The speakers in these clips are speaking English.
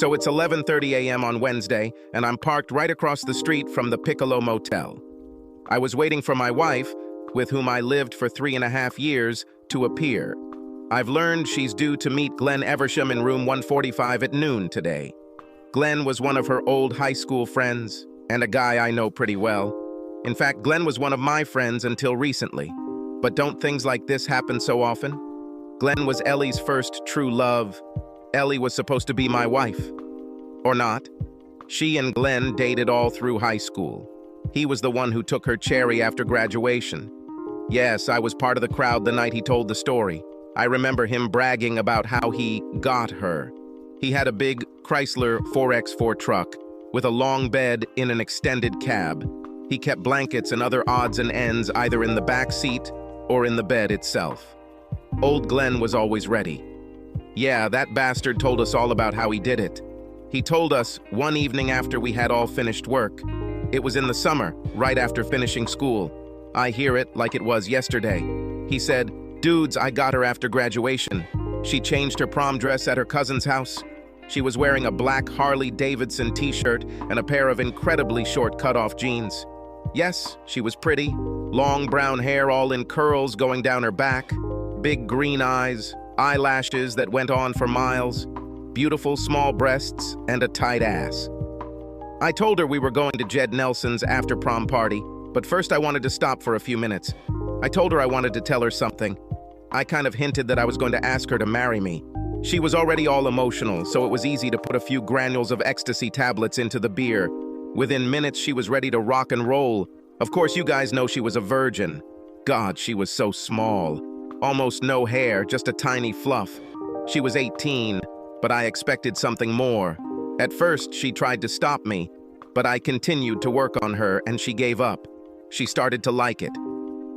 So it's 11:30 a.m. on Wednesday, and I'm parked right across the street from the Piccolo Motel. I was waiting for my wife, with whom I lived for 3.5 years, to appear. I've learned she's due to meet Glenn Eversham in room 145 at noon today. Glenn was one of her old high school friends, and a guy I know pretty well. In fact, Glenn was one of my friends until recently. But don't things like this happen so often? Glenn was Ellie's first true love. Ellie was supposed to be my wife. Or not. She and Glenn dated all through high school. He was the one who took her cherry after graduation. Yes, I was part of the crowd the night he told the story. I remember him bragging about how he got her. He had a big Chrysler 4x4 truck with a long bed in an extended cab. He kept blankets and other odds and ends either in the back seat or in the bed itself. Old Glenn was always ready. Yeah, that bastard told us all about how he did it. He told us one evening after we had all finished work. It was in the summer, right after finishing school. I hear it like it was yesterday. He said, "Dudes, I got her after graduation. She changed her prom dress at her cousin's house. She was wearing a black Harley-Davidson t-shirt and a pair of incredibly short cut-off jeans. Yes, she was pretty. Long brown hair all in curls going down her back. Big green eyes, eyelashes that went on for miles. Beautiful small breasts and a tight ass." I told her we were going to Jed Nelson's after-prom party, but first I wanted to stop for a few minutes. I told her I wanted to tell her something. I kind of hinted that I was going to ask her to marry me. She was already all emotional, so it was easy to put a few granules of ecstasy tablets into the beer. Within minutes, she was ready to rock and roll. Of course, you guys know she was a virgin. God, she was so small. Almost no hair, just a tiny fluff. She was 18, but I expected something more. At first, she tried to stop me, but I continued to work on her and she gave up. She started to like it.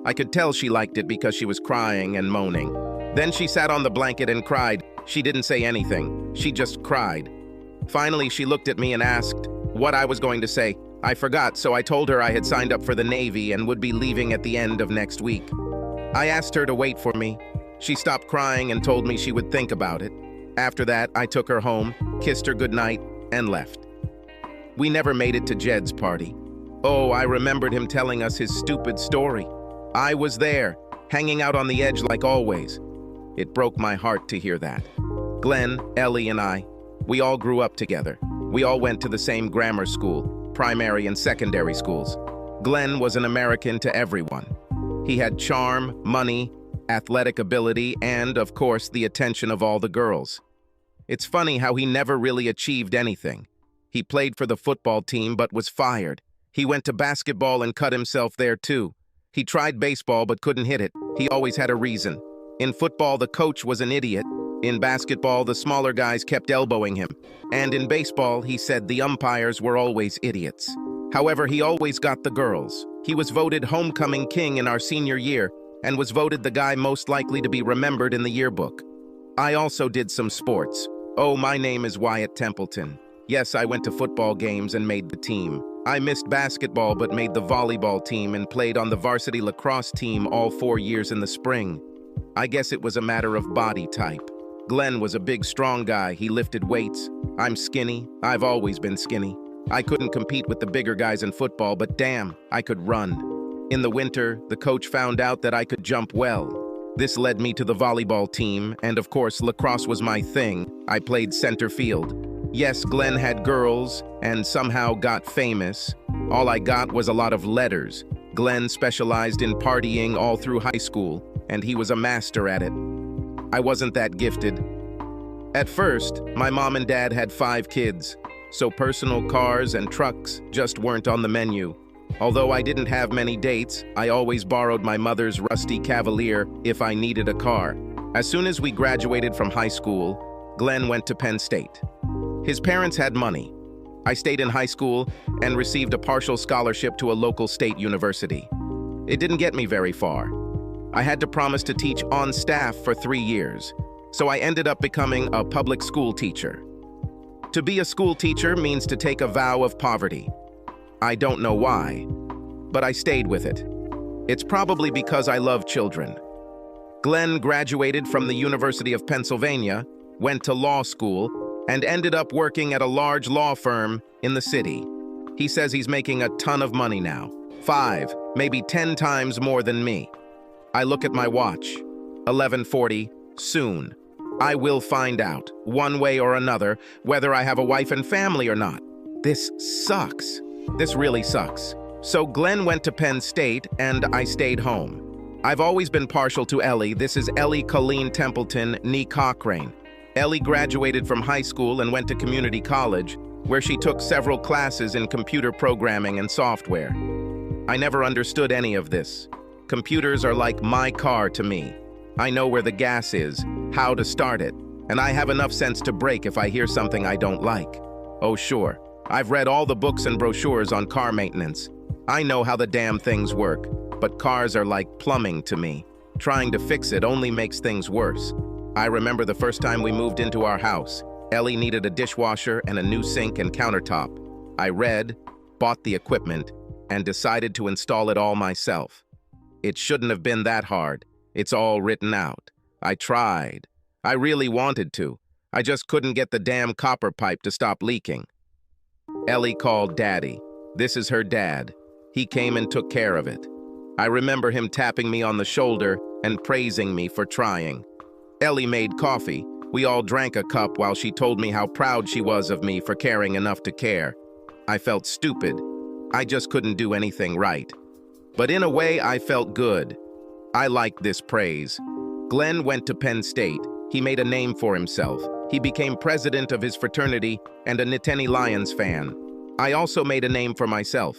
I could tell she liked it because she was crying and moaning. Then she sat on the blanket and cried. She didn't say anything. She just cried. Finally, she looked at me and asked what I was going to say. I forgot, so I told her I had signed up for the Navy and would be leaving at the end of next week. I asked her to wait for me. She stopped crying and told me she would think about it. After that, I took her home, kissed her goodnight, and left. We never made it to Jed's party. Oh, I remembered him telling us his stupid story. I was there, hanging out on the edge like always. It broke my heart to hear that. Glenn, Ellie, and I, we all grew up together. We all went to the same grammar school, primary and secondary schools. Glenn was an American to everyone. He had charm, money, athletic ability, and, of course, the attention of all the girls. It's funny how he never really achieved anything. He played for the football team but was fired. He went to basketball and cut himself there too. He tried baseball but couldn't hit it. He always had a reason. In football, the coach was an idiot. In basketball, the smaller guys kept elbowing him. And in baseball, he said the umpires were always idiots. However, he always got the girls. He was voted homecoming king in our senior year and was voted the guy most likely to be remembered in the yearbook. I also did some sports. Oh, my name is Wyatt Templeton. Yes, I went to football games and made the team. I missed basketball but made the volleyball team and played on the varsity lacrosse team all 4 years in the spring. I guess it was a matter of body type. Glenn was a big, strong guy. He lifted weights. I'm skinny. I've always been skinny. I couldn't compete with the bigger guys in football, but damn, I could run. In the winter, the coach found out that I could jump well. This led me to the volleyball team, and of course, lacrosse was my thing. I played center field. Yes, Glenn had girls, and somehow got famous. All I got was a lot of letters. Glenn specialized in partying all through high school, and he was a master at it. I wasn't that gifted. At first, my mom and dad had 5 kids, so personal cars and trucks just weren't on the menu. Although I didn't have many dates, I always borrowed my mother's rusty Cavalier if I needed a car. As soon as we graduated from high school, Glenn went to Penn State. His parents had money. I stayed in high school and received a partial scholarship to a local state university. It didn't get me very far. I had to promise to teach on staff for 3 years, so I ended up becoming a public school teacher. To be a school teacher means to take a vow of poverty. I don't know why, but I stayed with it. It's probably because I love children. Glenn graduated from the University of Pennsylvania, went to law school, and ended up working at a large law firm in the city. He says he's making a ton of money now, 5, maybe 10 times more than me. I look at my watch, 11:40, soon. I will find out, one way or another, whether I have a wife and family or not. This sucks. This really sucks. So Glenn went to Penn State, and I stayed home. I've always been partial to Ellie. This is Ellie Colleen Templeton, nee Cochrane. Ellie graduated from high school and went to community college, where she took several classes in computer programming and software. I never understood any of this. Computers are like my car to me. I know where the gas is, how to start it, and I have enough sense to brake if I hear something I don't like. Oh sure, I've read all the books and brochures on car maintenance. I know how the damn things work, but cars are like plumbing to me. Trying to fix it only makes things worse. I remember the first time we moved into our house. Ellie needed a dishwasher and a new sink and countertop. I read, bought the equipment, and decided to install it all myself. It shouldn't have been that hard. It's all written out. I tried. I really wanted to. I just couldn't get the damn copper pipe to stop leaking. Ellie called Daddy. This is her dad. He came and took care of it. I remember him tapping me on the shoulder and praising me for trying. Ellie made coffee. We all drank a cup while she told me how proud she was of me for caring enough to care. I felt stupid. I just couldn't do anything right. But in a way, I felt good. I liked this praise. Glenn went to Penn State. He made a name for himself. He became president of his fraternity and a Nittany Lions fan. I also made a name for myself.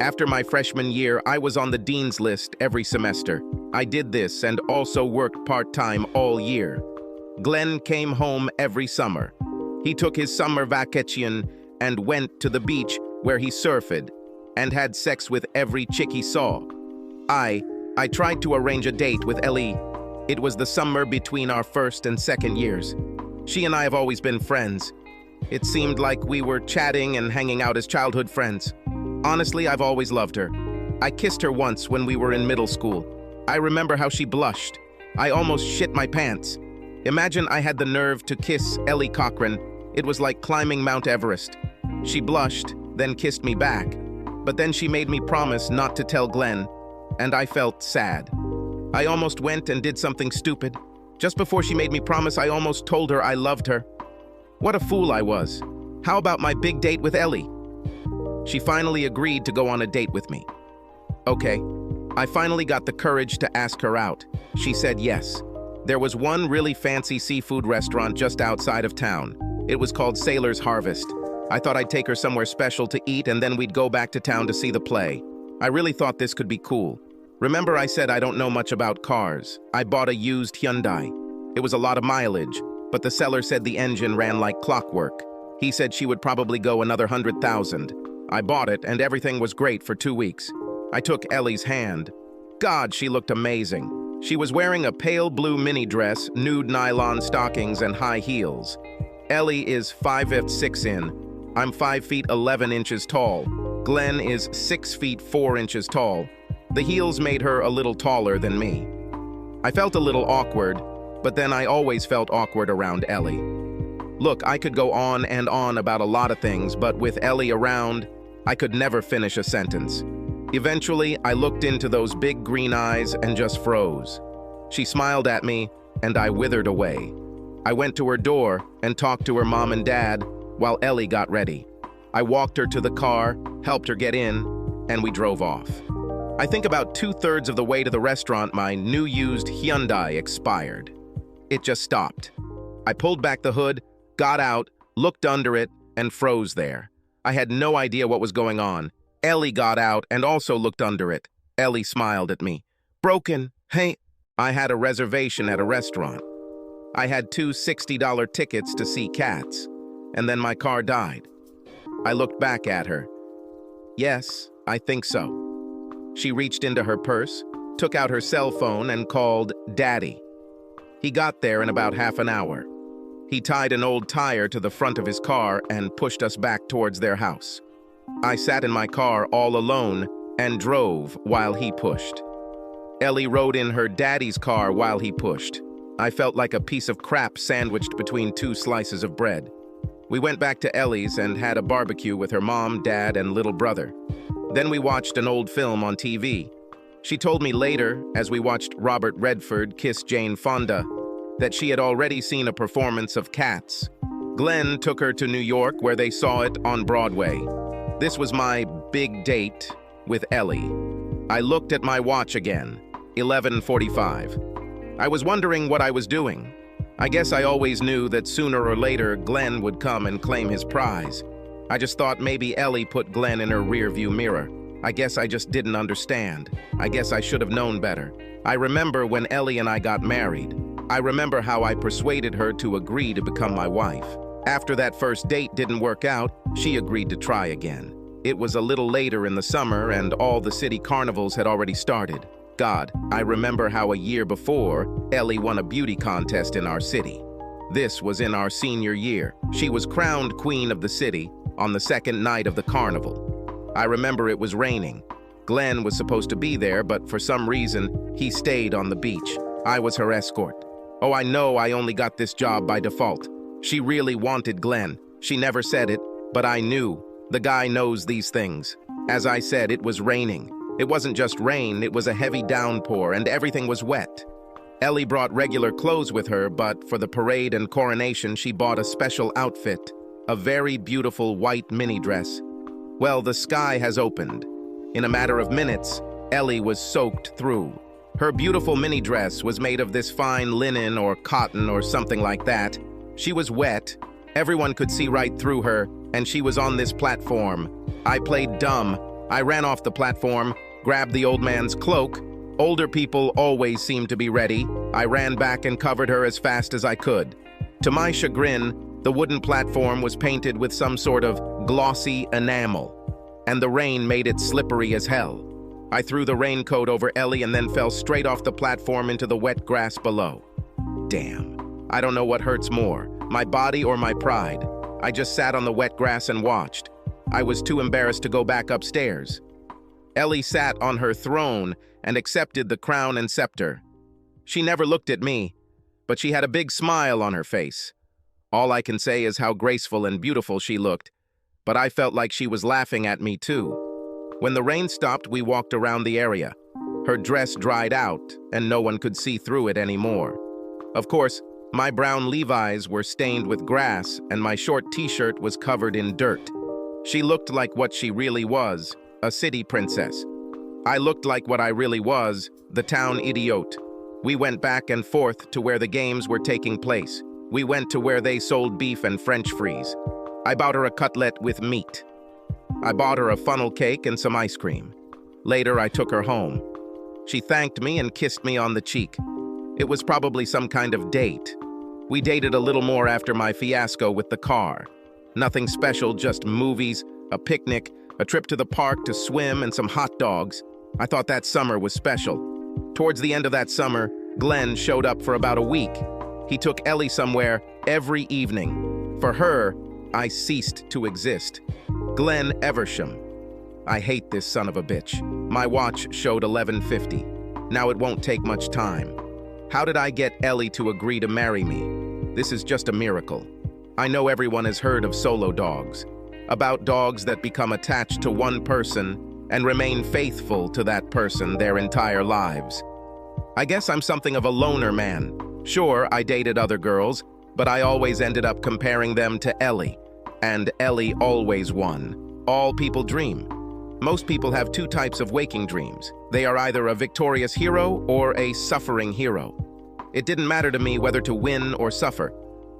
After my freshman year, I was on the dean's list every semester. I did this and also worked part-time all year. Glenn came home every summer. He took his summer vacation and went to the beach where he surfed and had sex with every chick he saw. I tried to arrange a date with Ellie. It was the summer between our first and second years. She and I have always been friends. It seemed like we were chatting and hanging out as childhood friends. Honestly, I've always loved her. I kissed her once when we were in middle school. I remember how she blushed. I almost shit my pants. Imagine I had the nerve to kiss Ellie Cochrane. It was like climbing Mount Everest. She blushed, then kissed me back. But then she made me promise not to tell Glenn, and I felt sad. I almost went and did something stupid. Just before she made me promise, I almost told her I loved her. What a fool I was. How about my big date with Ellie? She finally agreed to go on a date with me. Okay, I finally got the courage to ask her out. She said yes. There was one really fancy seafood restaurant just outside of town. It was called Sailor's Harvest. I thought I'd take her somewhere special to eat and then we'd go back to town to see the play. I really thought this could be cool. Remember I said I don't know much about cars. I bought a used Hyundai. It was a lot of mileage, but the seller said the engine ran like clockwork. He said she would probably go another 100,000. I bought it and everything was great for 2 weeks. I took Ellie's hand. God, she looked amazing. She was wearing a pale blue mini dress, nude nylon stockings, and high heels. Ellie is 5'6" in. I'm 5 feet 11 inches tall. Glenn is 6 feet 4 inches tall. The heels made her a little taller than me. I felt a little awkward, but then I always felt awkward around Ellie. Look, I could go on and on about a lot of things, but with Ellie around, I could never finish a sentence. Eventually, I looked into those big green eyes and just froze. She smiled at me, and I withered away. I went to her door and talked to her mom and dad while Ellie got ready. I walked her to the car, helped her get in, and we drove off. I think about 2/3 of the way to the restaurant, my new used Hyundai expired. It just stopped. I pulled back the hood, got out, looked under it, and froze there. I had no idea what was going on. Ellie got out and also looked under it. Ellie smiled at me. Broken, hey. I had a reservation at a restaurant. I had 2 $60 tickets to see Cats, and then my car died. I looked back at her. Yes, I think so. She reached into her purse, took out her cell phone, and called Daddy. He got there in about half an hour. He tied an old tire to the front of his car and pushed us back towards their house. I sat in my car all alone and drove while he pushed. Ellie rode in her daddy's car while he pushed. I felt like a piece of crap sandwiched between 2 slices of bread. We went back to Ellie's and had a barbecue with her mom, dad, and little brother. Then we watched an old film on TV. She told me later, as we watched Robert Redford kiss Jane Fonda, that she had already seen a performance of Cats. Glenn took her to New York where they saw it on Broadway. This was my big date with Ellie. I looked at my watch again, 11:45. I was wondering what I was doing. I guess I always knew that sooner or later Glenn would come and claim his prize. I just thought maybe Ellie put Glenn in her rearview mirror. I guess I just didn't understand. I guess I should have known better. I remember when Ellie and I got married. I remember how I persuaded her to agree to become my wife. After that first date didn't work out, she agreed to try again. It was a little later in the summer and all the city carnivals had already started. God, I remember how a year before, Ellie won a beauty contest in our city. This was in our senior year. She was crowned queen of the city on the second night of the carnival. I remember it was raining. Glenn was supposed to be there, but for some reason, he stayed on the beach. I was her escort. Oh, I know I only got this job by default. She really wanted Glenn. She never said it, but I knew. The guy knows these things. As I said, it was raining. It wasn't just rain, it was a heavy downpour, and everything was wet. Ellie brought regular clothes with her, but for the parade and coronation, she bought a special outfit, a very beautiful white mini dress. Well, the sky has opened. In a matter of minutes, Ellie was soaked through. Her beautiful mini dress was made of this fine linen or cotton or something like that. She was wet. Everyone could see right through her, and she was on this platform. I played dumb. I ran off the platform, grabbed the old man's cloak. Older people always seemed to be ready. I ran back and covered her as fast as I could. To my chagrin, the wooden platform was painted with some sort of glossy enamel, and the rain made it slippery as hell. I threw the raincoat over Ellie and then fell straight off the platform into the wet grass below. Damn. I don't know what hurts more, my body or my pride. I just sat on the wet grass and watched. I was too embarrassed to go back upstairs. Ellie sat on her throne and accepted the crown and scepter. She never looked at me, but she had a big smile on her face. All I can say is how graceful and beautiful she looked, but I felt like she was laughing at me too. When the rain stopped, we walked around the area. Her dress dried out, and no one could see through it anymore. Of course, my brown Levi's were stained with grass, and my short t-shirt was covered in dirt. She looked like what she really was, a city princess. I looked like what I really was, the town idiot. We went back and forth to where the games were taking place. We went to where they sold beef and French fries. I bought her a cutlet with meat. I bought her a funnel cake and some ice cream. Later, I took her home. She thanked me and kissed me on the cheek. It was probably some kind of date. We dated a little more after my fiasco with the car. Nothing special, just movies, a picnic, a trip to the park to swim, and some hot dogs. I thought that summer was special. Towards the end of that summer, Glenn showed up for about a week. He took Ellie somewhere every evening. For her, I ceased to exist. Glenn Eversham. I hate this son of a bitch. My watch showed 11:50. Now it won't take much time. How did I get Ellie to agree to marry me? This is just a miracle. I know everyone has heard of solo dogs, about dogs that become attached to one person and remain faithful to that person their entire lives. I guess I'm something of a loner man. Sure, I dated other girls, but I always ended up comparing them to Ellie, and Ellie always won. All people dream. Most people have two types of waking dreams. They are either a victorious hero or a suffering hero. It didn't matter to me whether to win or suffer.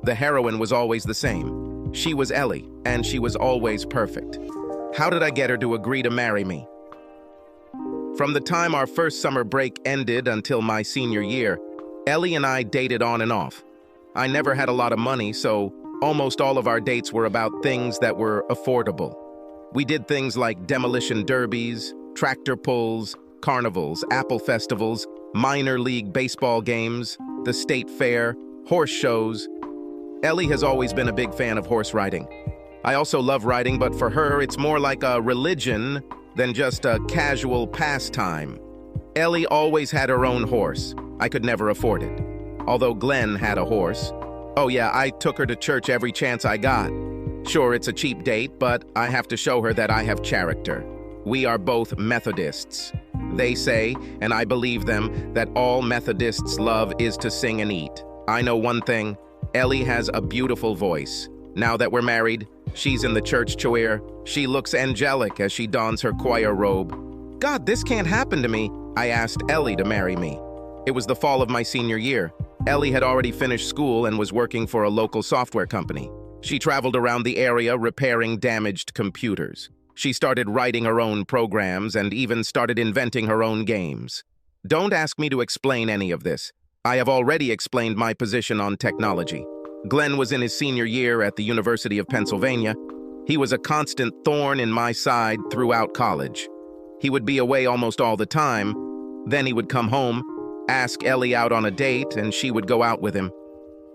The heroine was always the same. She was Ellie, and she was always perfect. How did I get her to agree to marry me? From the time our first summer break ended until my senior year, Ellie and I dated on and off. I never had a lot of money, so almost all of our dates were about things that were affordable. We did things like demolition derbies, tractor pulls, carnivals, apple festivals, minor league baseball games, the state fair, horse shows. Ellie has always been a big fan of horse riding. I also love riding, but for her, it's more like a religion than just a casual pastime. Ellie always had her own horse. I could never afford it. Although Glenn had a horse. Oh yeah, I took her to church every chance I got. Sure, it's a cheap date, but I have to show her that I have character. We are both Methodists. They say, and I believe them, that all Methodists love is to sing and eat. I know one thing, Ellie has a beautiful voice. Now that we're married, she's in the church choir. She looks angelic as she dons her choir robe. God, this can't happen to me. I asked Ellie to marry me. It was the fall of my senior year. Ellie had already finished school and was working for a local software company. She traveled around the area repairing damaged computers. She started writing her own programs and even started inventing her own games. Don't ask me to explain any of this. I have already explained my position on technology. Glenn was in his senior year at the University of Pennsylvania. He was a constant thorn in my side throughout college. He would be away almost all the time. Then he would come home, ask Ellie out on a date, and she would go out with him.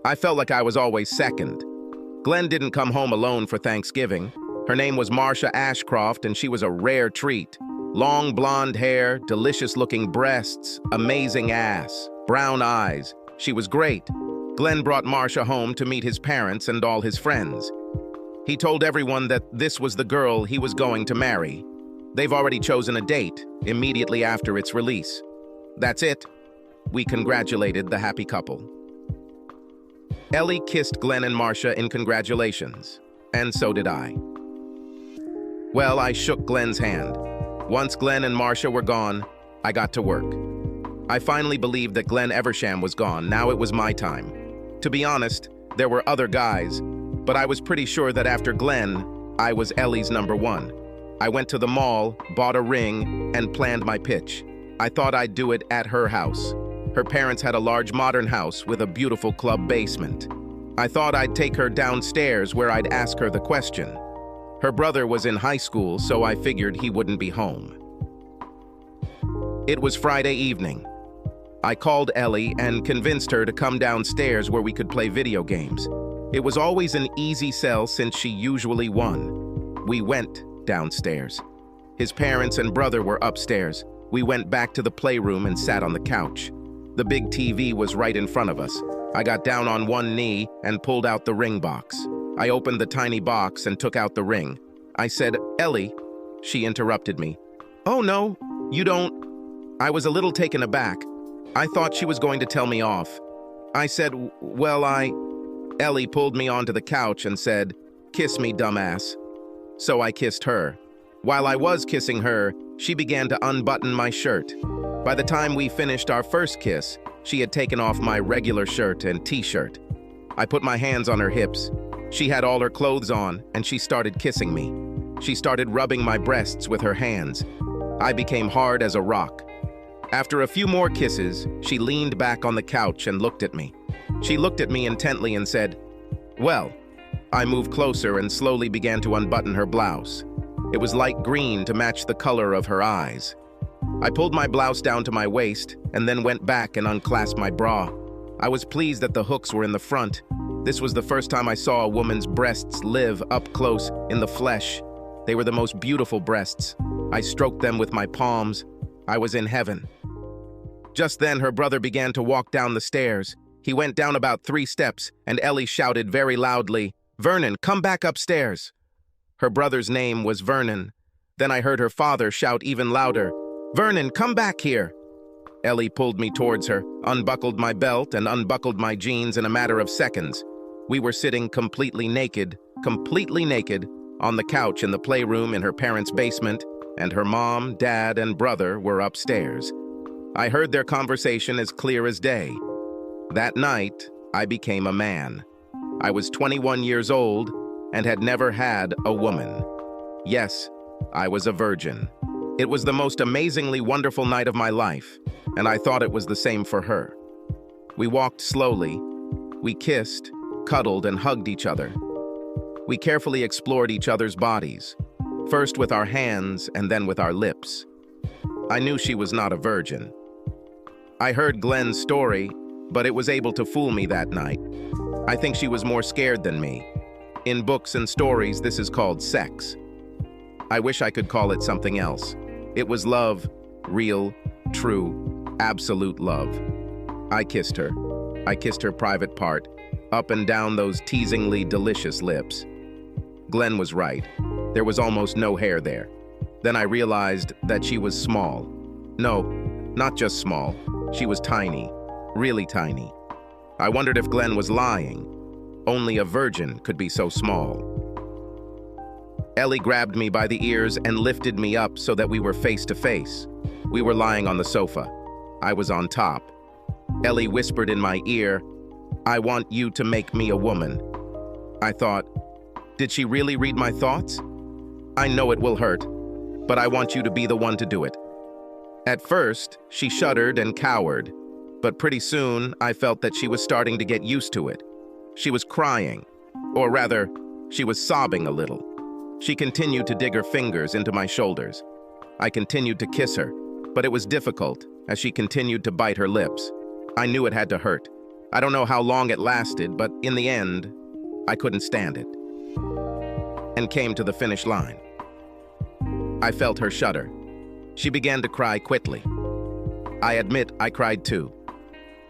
I felt like I was always second. Glenn didn't come home alone for Thanksgiving. Her name was Marcia Ashcroft, and she was a rare treat. Long blonde hair, delicious-looking breasts, amazing ass, brown eyes. She was great. Glenn brought Marcia home to meet his parents and all his friends. He told everyone that this was the girl he was going to marry. They've already chosen a date, immediately after its release. That's it. We congratulated the happy couple. Ellie kissed Glenn and Marcia in congratulations, and so did I. Well, I shook Glenn's hand. Once Glenn and Marcia were gone, I got to work. I finally believed that Glenn Eversham was gone. Now it was my time. To be honest, there were other guys, but I was pretty sure that after Glenn, I was Ellie's number one. I went to the mall, bought a ring, and planned my pitch. I thought I'd do it at her house. Her parents had a large modern house with a beautiful club basement. I thought I'd take her downstairs where I'd ask her the question. Her brother was in high school, so I figured he wouldn't be home. It was Friday evening. I called Ellie and convinced her to come downstairs where we could play video games. It was always an easy sell since she usually won. We went downstairs. His parents and brother were upstairs. We went back to the playroom and sat on the couch. The big TV was right in front of us. I got down on one knee and pulled out the ring box. I opened the tiny box and took out the ring. I said, "Ellie." She interrupted me. "Oh no, you don't." I was a little taken aback. I thought she was going to tell me off. I said, "Well, Ellie pulled me onto the couch and said, "Kiss me, dumbass." So I kissed her. While I was kissing her, she began to unbutton my shirt. By the time we finished our first kiss, she had taken off my regular shirt and t-shirt. I put my hands on her hips. She had all her clothes on, and she started kissing me. She started rubbing my breasts with her hands. I became hard as a rock. After a few more kisses, she leaned back on the couch and looked at me. She looked at me intently and said, "Well." I moved closer and slowly began to unbutton her blouse. It was light green to match the color of her eyes. I pulled my blouse down to my waist and then went back and unclasped my bra. I was pleased that the hooks were in the front. This was the first time I saw a woman's breasts live up close in the flesh. They were the most beautiful breasts. I stroked them with my palms. I was in heaven. Just then, her brother began to walk down the stairs. He went down about 3 steps, and Ellie shouted very loudly, "Vernon, come back upstairs." Her brother's name was Vernon. Then I heard her father shout even louder, "Vernon, come back here." Ellie pulled me towards her, unbuckled my belt, and unbuckled my jeans in a matter of seconds. We were sitting completely naked, on the couch in the playroom in her parents' basement, and her mom, dad, and brother were upstairs. I heard their conversation as clear as day. That night, I became a man. I was 21 years old and had never had a woman. Yes, I was a virgin. It was the most amazingly wonderful night of my life, and I thought it was the same for her. We walked slowly. We kissed, cuddled, and hugged each other. We carefully explored each other's bodies, first with our hands and then with our lips. I knew she was not a virgin. I heard Glenn's story, but it was able to fool me that night. I think she was more scared than me. In books and stories, this is called sex. I wish I could call it something else. It was love, real, true, absolute love. I kissed her. I kissed her private part, up and down those teasingly delicious lips. Glenn was right. There was almost no hair there. Then I realized that she was small. No, not just small. She was tiny, really tiny. I wondered if Glenn was lying. Only a virgin could be so small. Ellie grabbed me by the ears and lifted me up so that we were face to face. We were lying on the sofa. I was on top. Ellie whispered in my ear, "I want you to make me a woman." I thought, did she really read my thoughts? I know it will hurt, but I want you to be the one to do it. At first, she shuddered and cowered, but pretty soon I felt that she was starting to get used to it. She was crying, or rather, she was sobbing a little. She continued to dig her fingers into my shoulders. I continued to kiss her, but it was difficult as she continued to bite her lips. I knew it had to hurt. I don't know how long it lasted, but in the end, I couldn't stand it and came to the finish line. I felt her shudder. She began to cry quickly. I admit I cried too.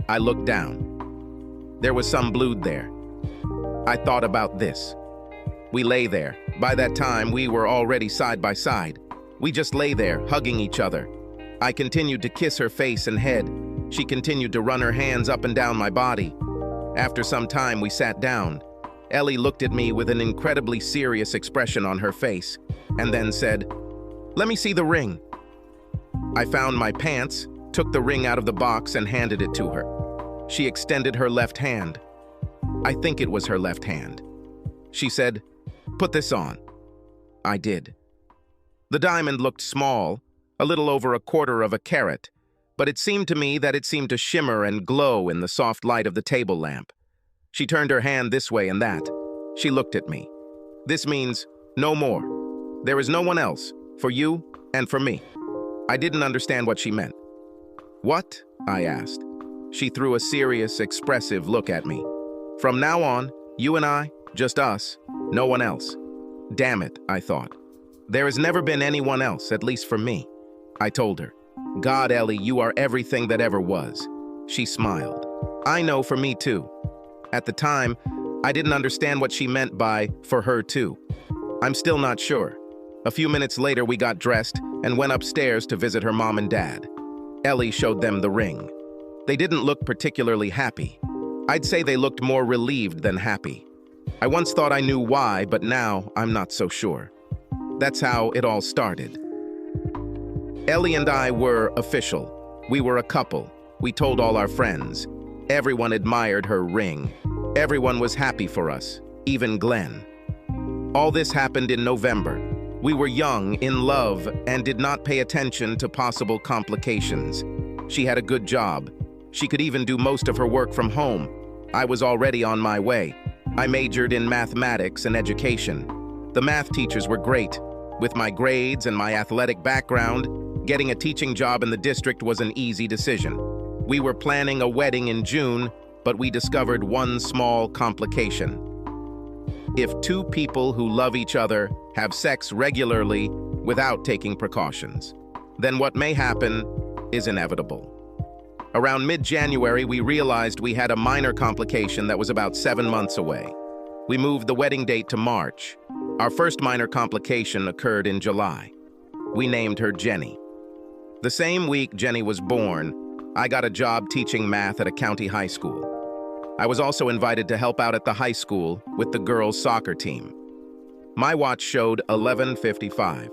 I looked down. There was some blood there. I thought about this. We lay there. By that time, we were already side by side. We just lay there, hugging each other. I continued to kiss her face and head. She continued to run her hands up and down my body. After some time, we sat down. Ellie looked at me with an incredibly serious expression on her face, and then said, "Let me see the ring." I found my pants, took the ring out of the box, and handed it to her. She extended her left hand. I think it was her left hand. She said, "Put this on." I did. The diamond looked small, a little over 1/4 of a carat, but it seemed to me that it seemed to shimmer and glow in the soft light of the table lamp. She turned her hand this way and that. She looked at me. "This means no more. There is no one else, for you and for me." I didn't understand what she meant. "What?" I asked. She threw a serious, expressive look at me. "From now on, you and I, just us, no one else." Damn it, I thought. There has never been anyone else, at least for me. I told her, "God, Ellie, you are everything that ever was." She smiled. "I know, for me too." At the time, I didn't understand what she meant by "for her too." I'm still not sure. A few minutes later, we got dressed and went upstairs to visit her mom and dad. Ellie showed them the ring. They didn't look particularly happy. I'd say they looked more relieved than happy. I once thought I knew why, but now I'm not so sure. That's how it all started. Ellie and I were official. We were a couple. We told all our friends. Everyone admired her ring. Everyone was happy for us, even Glenn. All this happened in November. We were young, in love, and did not pay attention to possible complications. She had a good job. She could even do most of her work from home. I was already on my way. I majored in mathematics and education. The math teachers were great. With my grades and my athletic background, getting a teaching job in the district was an easy decision. We were planning a wedding in June, but we discovered one small complication. If two people who love each other have sex regularly without taking precautions, then what may happen is inevitable. Around mid-January, we realized we had a minor complication that was about 7 months away. We moved the wedding date to March. Our first minor complication occurred in July. We named her Jenny. The same week Jenny was born, I got a job teaching math at a county high school. I was also invited to help out at the high school with the girls' soccer team. My watch showed 11:55.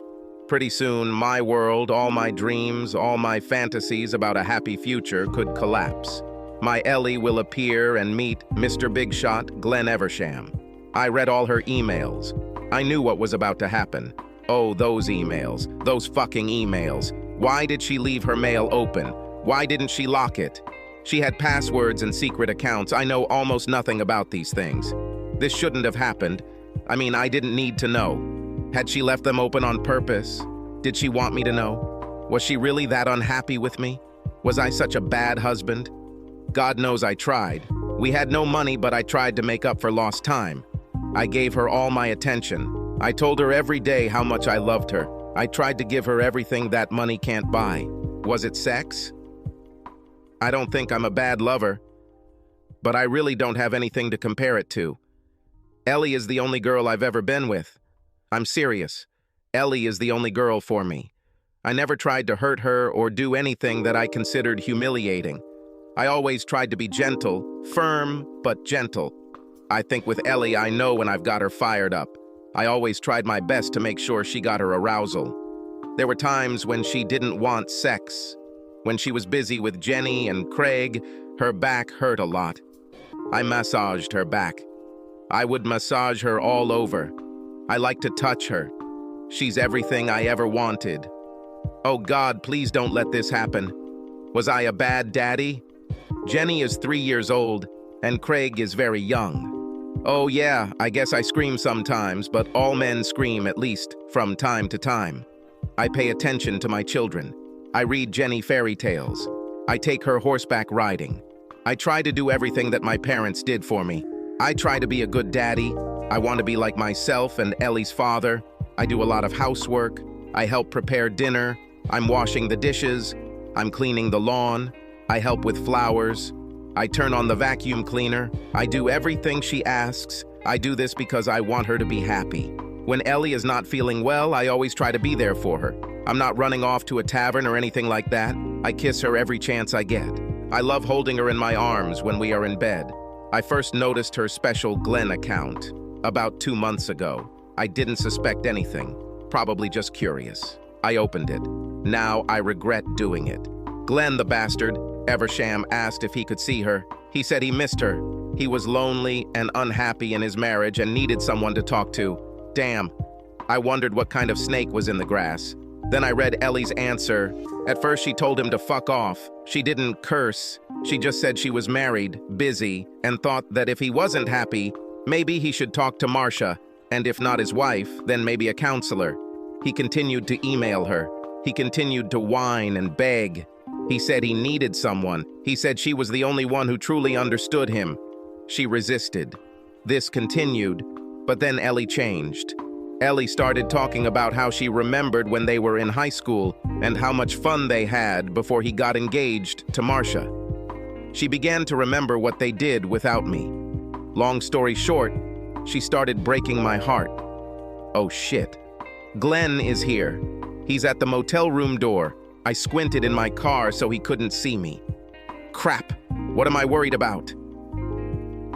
Pretty soon, my world, all my dreams, all my fantasies about a happy future could collapse. My Ellie will appear and meet Mr. Big Shot, Glenn Eversham. I read all her emails. I knew what was about to happen. Oh, those emails, those fucking emails. Why did she leave her mail open? Why didn't she lock it? She had passwords and secret accounts. I know almost nothing about these things. This shouldn't have happened. I mean, I didn't need to know. Had she left them open on purpose? Did she want me to know? Was she really that unhappy with me? Was I such a bad husband? God knows I tried. We had no money, but I tried to make up for lost time. I gave her all my attention. I told her every day how much I loved her. I tried to give her everything that money can't buy. Was it sex? I don't think I'm a bad lover, but I really don't have anything to compare it to. Ellie is the only girl I've ever been with. I'm serious. Ellie is the only girl for me. I never tried to hurt her or do anything that I considered humiliating. I always tried to be gentle, firm, but gentle. I think with Ellie, I know when I've got her fired up. I always tried my best to make sure she got her arousal. There were times when she didn't want sex. When she was busy with Jenny and Craig, her back hurt a lot. I massaged her back. I would massage her all over. I like to touch her. She's everything I ever wanted. Oh God, please don't let this happen. Was I a bad daddy? Jenny is 3 years old, and Craig is very young. Oh yeah, I guess I scream sometimes, but all men scream at least from time to time. I pay attention to my children. I read Jenny fairy tales. I take her horseback riding. I try to do everything that my parents did for me. I try to be a good daddy. I want to be like myself and Ellie's father. I do a lot of housework. I help prepare dinner. I'm washing the dishes. I'm cleaning the lawn. I help with flowers. I turn on the vacuum cleaner. I do everything she asks. I do this because I want her to be happy. When Ellie is not feeling well, I always try to be there for her. I'm not running off to a tavern or anything like that. I kiss her every chance I get. I love holding her in my arms when we are in bed. I first noticed her special Glenn account about 2 months ago. I didn't suspect anything, probably just curious. I opened it. Now I regret doing it. Glenn the bastard, Eversham asked if he could see her. He said he missed her. He was lonely and unhappy in his marriage and needed someone to talk to. Damn. I wondered what kind of snake was in the grass. Then I read Ellie's answer. At first she told him to fuck off. She didn't curse. She just said she was married, busy, and thought that if he wasn't happy, maybe he should talk to Marcia, and if not his wife, then maybe a counselor. He continued to email her. He continued to whine and beg. He said he needed someone. He said she was the only one who truly understood him. She resisted. This continued, but then Ellie changed. Ellie started talking about how she remembered when they were in high school and how much fun they had before he got engaged to Marcia. She began to remember what they did without me. Long story short, she started breaking my heart. Oh shit. Glenn is here. He's at the motel room door. I squinted in my car so he couldn't see me. Crap. What am I worried about?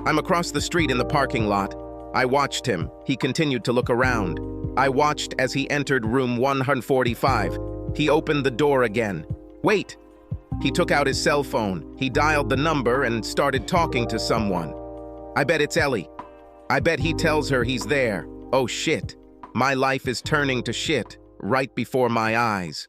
I'm across the street in the parking lot. I watched him. He continued to look around. I watched as he entered room 145. He opened the door again. Wait! He took out his cell phone. He dialed the number and started talking to someone. I bet it's Ellie. I bet he tells her he's there. Oh shit. My life is turning to shit right before my eyes.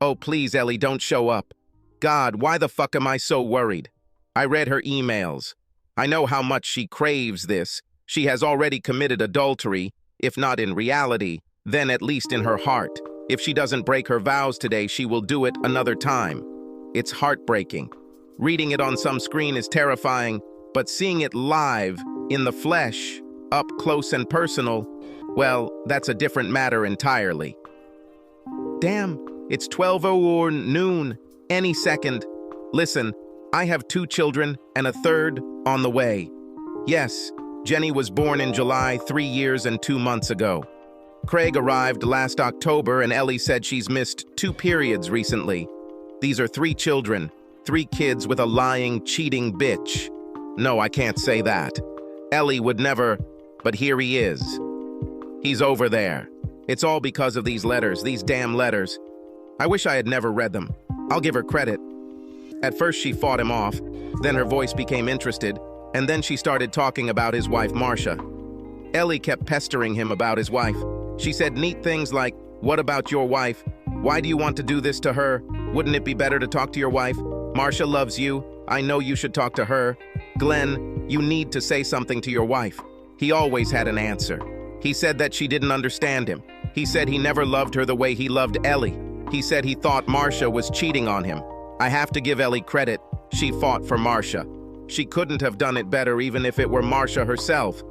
Oh please, Ellie, don't show up. God, why the fuck am I so worried? I read her emails. I know how much she craves this. She has already committed adultery, if not in reality, then at least in her heart. If she doesn't break her vows today, she will do it another time. It's heartbreaking. Reading it on some screen is terrifying, but seeing it live, in the flesh, up close and personal, well, that's a different matter entirely. Damn, it's 12:00 or noon, any second. Listen, I have 2 children and a third on the way. Yes, Jenny was born in July 3 years and 2 months ago. Craig arrived last October and Ellie said she's missed 2 periods recently. These are 3 children, 3 kids with a lying, cheating bitch. No, I can't say that. Ellie would never, but here he is. He's over there. It's all because of these letters, these damn letters. I wish I had never read them. I'll give her credit. At first she fought him off, then her voice became interested, and then she started talking about his wife, Marcia. Ellie kept pestering him about his wife. She said neat things like, "What about your wife? Why do you want to do this to her? Wouldn't it be better to talk to your wife? Marcia loves you. I know you should talk to her. Glenn, you need to say something to your wife." He always had an answer. He said that she didn't understand him. He said he never loved her the way he loved Ellie. He said he thought Marcia was cheating on him. I have to give Ellie credit. She fought for Marcia. She couldn't have done it better even if it were Marcia herself.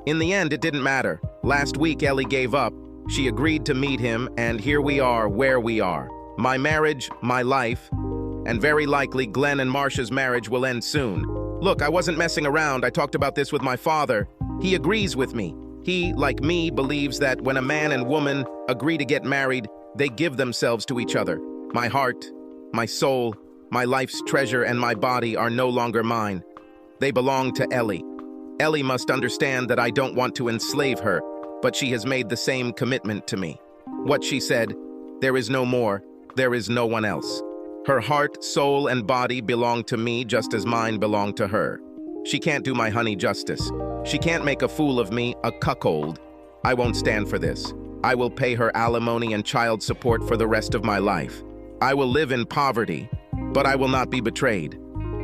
In the end, it didn't matter. Last week, Ellie gave up. She agreed to meet him, and here we are where we are. My marriage, my life, and very likely Glenn and Marcia's marriage will end soon. Look, I wasn't messing around. I talked about this with my father. He agrees with me. He, like me, believes that when a man and woman agree to get married, they give themselves to each other. My heart, my soul, my life's treasure, and my body are no longer mine. They belong to Ellie. Ellie must understand that I don't want to enslave her, but she has made the same commitment to me. What she said, there is no more, there is no one else. Her heart, soul, and body belong to me just as mine belong to her. She can't do my honey justice. She can't make a fool of me, a cuckold. I won't stand for this. I will pay her alimony and child support for the rest of my life. I will live in poverty, but I will not be betrayed.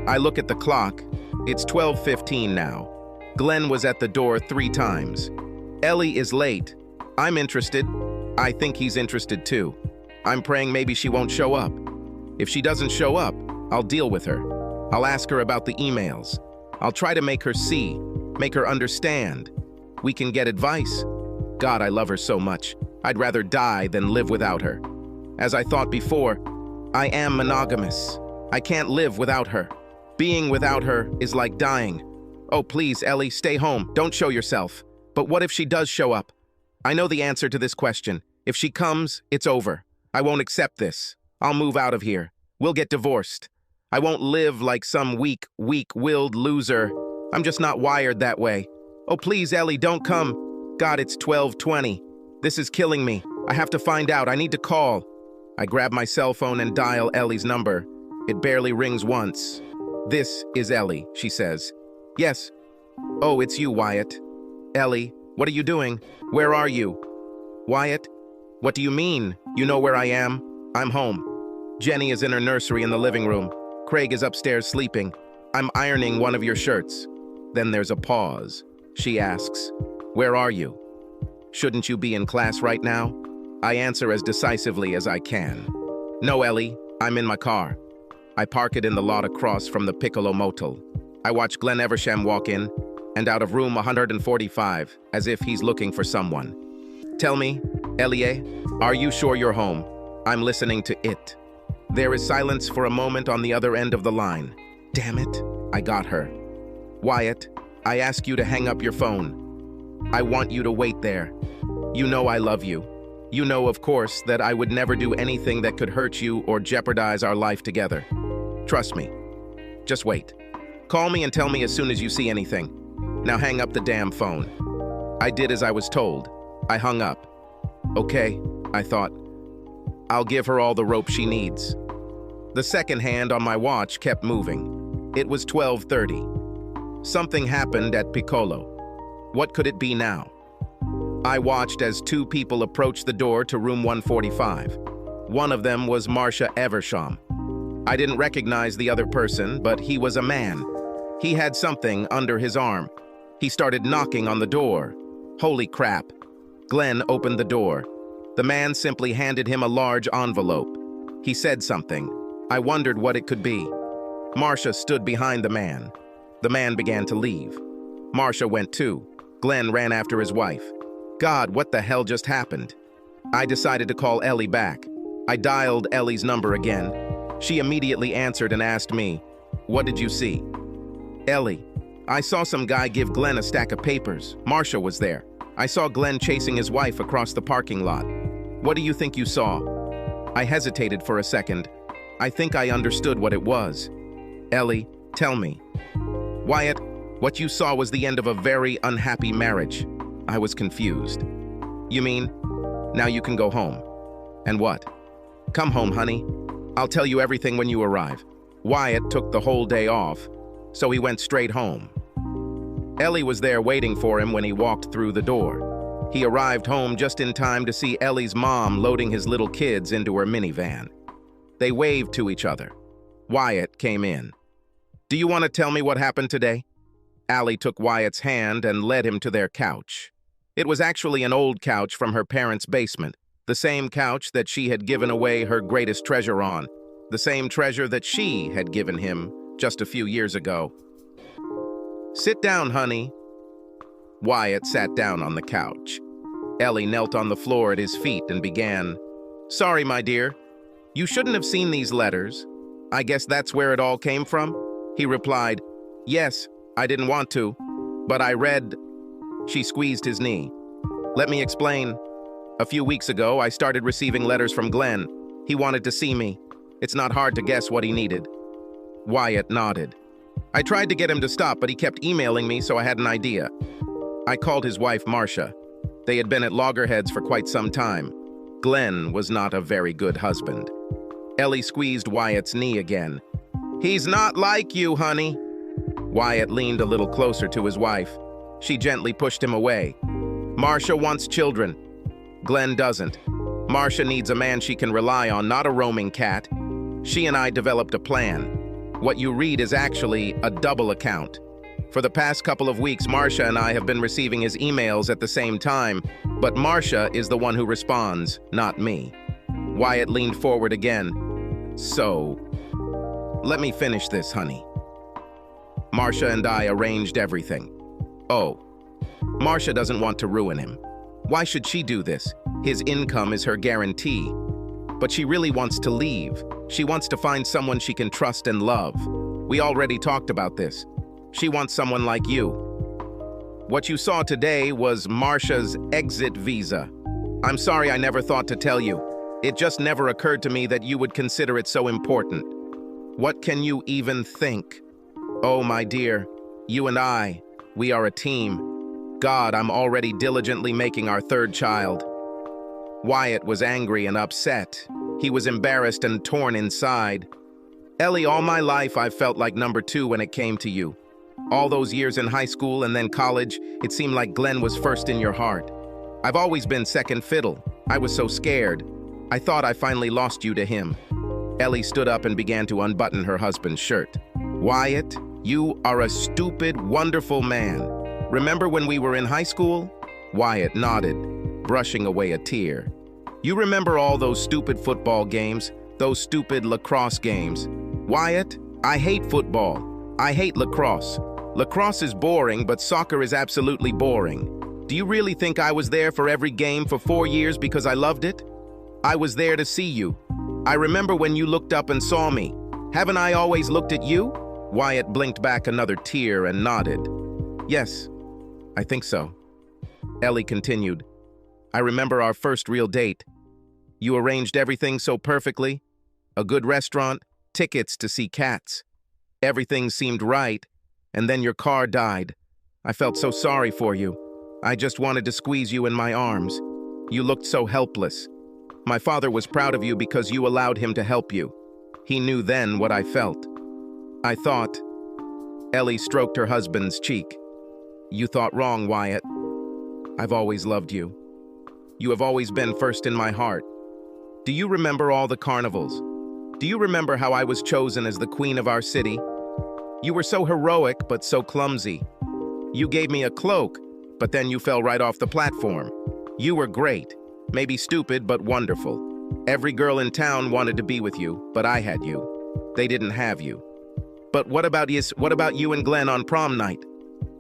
I look at the clock. It's 12:15 now. Glenn was at the door 3 times. Ellie is late. I'm interested. I think he's interested too. I'm praying maybe she won't show up. If she doesn't show up, I'll deal with her. I'll ask her about the emails. I'll try to make her see, make her understand. We can get advice. God, I love her so much. I'd rather die than live without her. As I thought before, I am monogamous. I can't live without her. Being without her is like dying. Oh, please, Ellie, stay home. Don't show yourself. But what if she does show up? I know the answer to this question. If she comes, it's over. I won't accept this. I'll move out of here. We'll get divorced. I won't live like some weak-willed loser. I'm just not wired that way. Oh, please, Ellie, don't come. God, it's 12:20. This is killing me. I have to find out. I need to call. I grab my cell phone and dial Ellie's number. It barely rings once. This is Ellie, she says. Yes. Oh, it's you, Wyatt. Ellie, what are you doing? Where are you? Wyatt? What do you mean? You know where I am? I'm home. Jenny is in her nursery in the living room. Craig is upstairs sleeping. I'm ironing one of your shirts. Then there's a pause. She asks, where are you? Shouldn't you be in class right now? I answer as decisively as I can. No, Ellie, I'm in my car. I park it in the lot across from the Piccolo Motel. I watch Glenn Eversham walk in and out of room 145 as if he's looking for someone. Tell me, Ellie, are you sure you're home? I'm listening to it. There is silence for a moment on the other end of the line. Damn it, I got her. Wyatt, I ask you to hang up your phone. I want you to wait there. You know I love you. You know, of course, that I would never do anything that could hurt you or jeopardize our life together. Trust me. Just wait. Call me and tell me as soon as you see anything. Now hang up the damn phone. I did as I was told. I hung up. Okay, I thought. I'll give her all the rope she needs. The second hand on my watch kept moving. It was 12:30. Something happened at Piccolo. What could it be now? I watched as 2 people approached the door to room 145. One of them was Marcia Eversham. I didn't recognize the other person, but he was a man. He had something under his arm. He started knocking on the door. Holy crap. Glenn opened the door. The man simply handed him a large envelope. He said something. I wondered what it could be. Marcia stood behind the man. The man began to leave. Marcia went too. Glenn ran after his wife. God, what the hell just happened? I decided to call Ellie back. I dialed Ellie's number again. She immediately answered and asked me, what did you see? Ellie, I saw some guy give Glenn a stack of papers. Marcia was there. I saw Glenn chasing his wife across the parking lot. What do you think you saw? I hesitated for a second. I think I understood what it was. Ellie, tell me. Wyatt, what you saw was the end of a very unhappy marriage. I was confused. You mean, now you can go home? And what? Come home, honey. I'll tell you everything when you arrive. Wyatt took the whole day off, so he went straight home. Ellie was there waiting for him when he walked through the door. He arrived home just in time to see Ellie's mom loading his little kids into her minivan. They waved to each other. Wyatt came in. Do you want to tell me what happened today? Allie took Wyatt's hand and led him to their couch. It was actually an old couch from her parents' basement, the same couch that she had given away her greatest treasure on, the same treasure that she had given him just a few years ago. Sit down, honey. Wyatt sat down on the couch. Ellie knelt on the floor at his feet and began, Sorry, my dear. You shouldn't have seen these letters. I guess that's where it all came from? He replied, Yes, I didn't want to, but I read... She squeezed his knee. Let me explain. A few weeks ago, I started receiving letters from Glenn. He wanted to see me. It's not hard to guess what he needed. Wyatt nodded. I tried to get him to stop, but he kept emailing me, so I had an idea. I called his wife, Marcia. They had been at loggerheads for quite some time. Glenn was not a very good husband. Ellie squeezed Wyatt's knee again. He's not like you, honey. Wyatt leaned a little closer to his wife. She gently pushed him away. Marcia wants children. Glenn doesn't. Marcia needs a man she can rely on, not a roaming cat. She and I developed a plan. What you read is actually a double account. For the past couple of weeks, Marcia and I have been receiving his emails at the same time, but Marcia is the one who responds, not me. Wyatt leaned forward again. So, let me finish this, honey. Marcia and I arranged everything. Oh, Marcia doesn't want to ruin him. Why should she do this? His income is her guarantee. But she really wants to leave. She wants to find someone she can trust and love. We already talked about this. She wants someone like you. What you saw today was Marcia's exit visa. I'm sorry I never thought to tell you. It just never occurred to me that you would consider it so important. What can you even think? Oh, my dear, you and I, we are a team. God, I'm already diligently making our third child. Wyatt was angry and upset. He was embarrassed and torn inside. Ellie, all my life I've felt like number two when it came to you. All those years in high school and then college, it seemed like Glenn was first in your heart. I've always been second fiddle. I was so scared. I thought I finally lost you to him. Ellie stood up and began to unbutton her husband's shirt. Wyatt, you are a stupid, wonderful man. Remember when we were in high school? Wyatt nodded, brushing away a tear. You remember all those stupid football games, those stupid lacrosse games? Wyatt, I hate football. I hate lacrosse. Lacrosse is boring, but soccer is absolutely boring. Do you really think I was there for every game for 4 years because I loved it? I was there to see you. I remember when you looked up and saw me. Haven't I always looked at you? Wyatt blinked back another tear and nodded. Yes, I think so. Ellie continued. I remember our first real date. You arranged everything so perfectly. A good restaurant, tickets to see cats. Everything seemed right, and then your car died. I felt so sorry for you. I just wanted to squeeze you in my arms. You looked so helpless. My father was proud of you because you allowed him to help you. He knew then what I felt. I thought... Ellie stroked her husband's cheek. You thought wrong, Wyatt. I've always loved you. You have always been first in my heart. Do you remember all the carnivals? Do you remember how I was chosen as the queen of our city? You were so heroic, but so clumsy. You gave me a cloak, but then you fell right off the platform. You were great. Maybe stupid, but wonderful. Every girl in town wanted to be with you, but I had you. They didn't have you. But what about you and Glenn on prom night?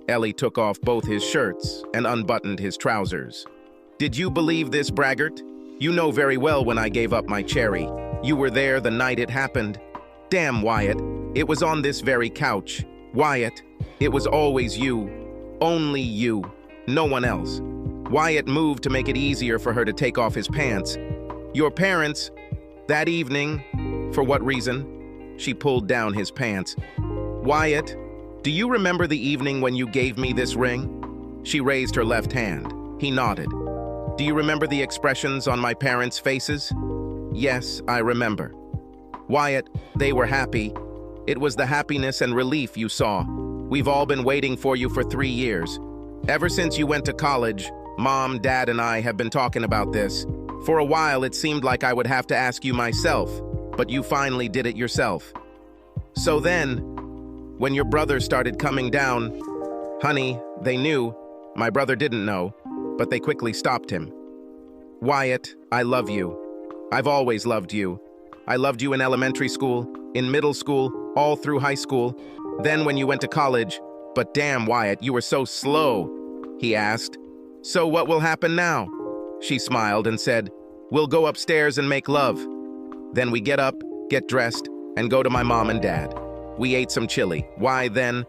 Ellie took off both his shirts and unbuttoned his trousers. Did you believe this, braggart? You know very well when I gave up my cherry. You were there the night it happened. Damn, Wyatt, it was on this very couch. Wyatt, it was always you. Only you. No one else. Wyatt moved to make it easier for her to take off his pants. Your parents, that evening, for what reason? She pulled down his pants. Wyatt, do you remember the evening when you gave me this ring? She raised her left hand. He nodded. Do you remember the expressions on my parents' faces? Yes, I remember. Wyatt, they were happy. It was the happiness and relief you saw. We've all been waiting for you for 3 years. Ever since you went to college, Mom, Dad, and I have been talking about this. For a while, it seemed like I would have to ask you myself, but you finally did it yourself. So then, when your brother started coming down, honey, they knew. My brother didn't know, but they quickly stopped him. Wyatt, I love you. I've always loved you. I loved you in elementary school, in middle school, all through high school. Then when you went to college, but damn, Wyatt, you were so slow, he asked. So what will happen now? She smiled and said, we'll go upstairs and make love. Then we get up, get dressed, and go to my mom and dad. We ate some chili. Why then?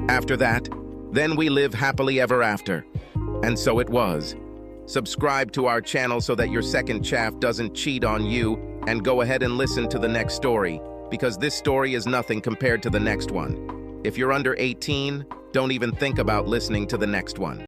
After that, then we live happily ever after. And so it was. Subscribe to our channel so that your second chaff doesn't cheat on you, and go ahead and listen to the next story, because this story is nothing compared to the next one. If you're under 18, don't even think about listening to the next one.